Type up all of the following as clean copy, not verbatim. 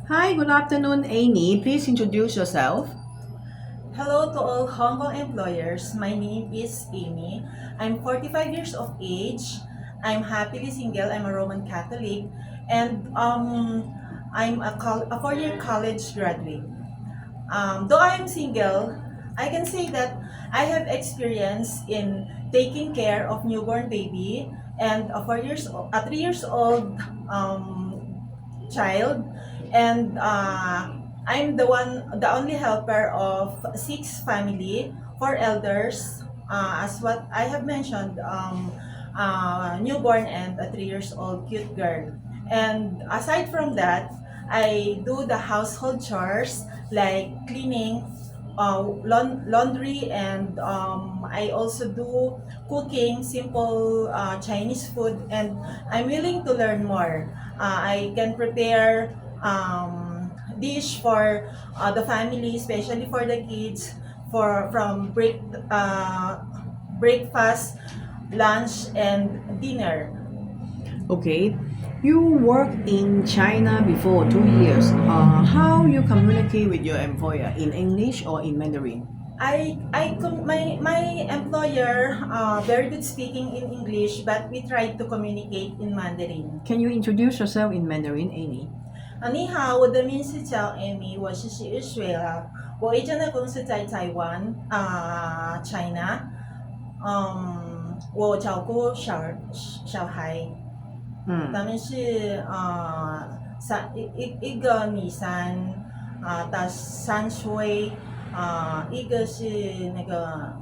Hi, good afternoon, Amy. Please introduce yourself. Hello to all Hong Kong employers. My name is Amy. I'm 45 years of age. I'm happily single. I'm a Roman Catholic, and I'm a four-year college graduate. Though I am single, I can say that I have experience in taking care of newborn baby and a 3 years old child, and I'm the only helper of six family, four elders, as what I have mentioned, newborn and a 3 years old cute girl. And aside from that, I do the household chores like cleaning, laundry, and I also do cooking simple Chinese food, and I'm willing to learn more. I can prepare dish for the family, especially for the kids, for from breakfast, lunch, and dinner. Okay. You worked in China before 2 years. How you communicate with your employer in English or in Mandarin? My employer very good speaking in English, but we tried to communicate in Mandarin. Can you introduce yourself in Mandarin, Amy? 你好，我的名字叫 Amy，我是11岁了。我以前的公司在台湾China。我照顾小孩，他们是一个女生到3岁，一个是那个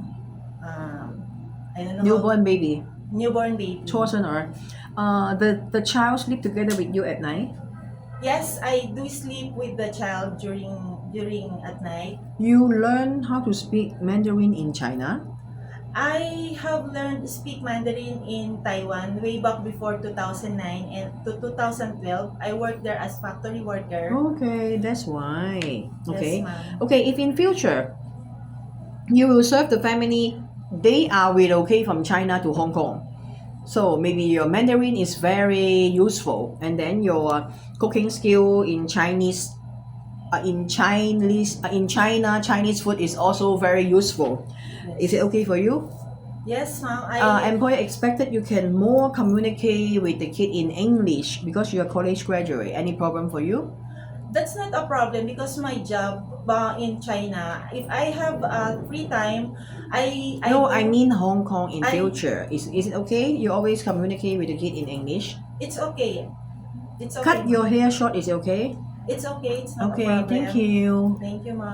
I don't know Newborn baby. newborn baby. 出生儿. The child sleep together with you at night. Yes, I do sleep with the child during at night. You learn how to speak Mandarin in China. I have learned to speak Mandarin in Taiwan way back before 2009 and to 2012. I worked there as factory worker. Okay, that's why. Okay. Yes, ma'am. Okay, if in future you will serve the family, they are relocate from China to Hong Kong. So maybe your Mandarin is very useful, and then your cooking skill in in China, Chinese food is also very useful. Is it okay for you? Yes, ma'am. Employer expected you can more communicate with the kid in English because you're a college graduate. Any problem for you? That's not a problem because my job in China, if I have free time, No, do- I mean Hong Kong in I- future. Is it okay? You always communicate with the kid in English. it's okay. It's okay. Cut your hair short. Is it okay? It's okay. It's not a Okay, problem. thank you. Thank you, ma'am.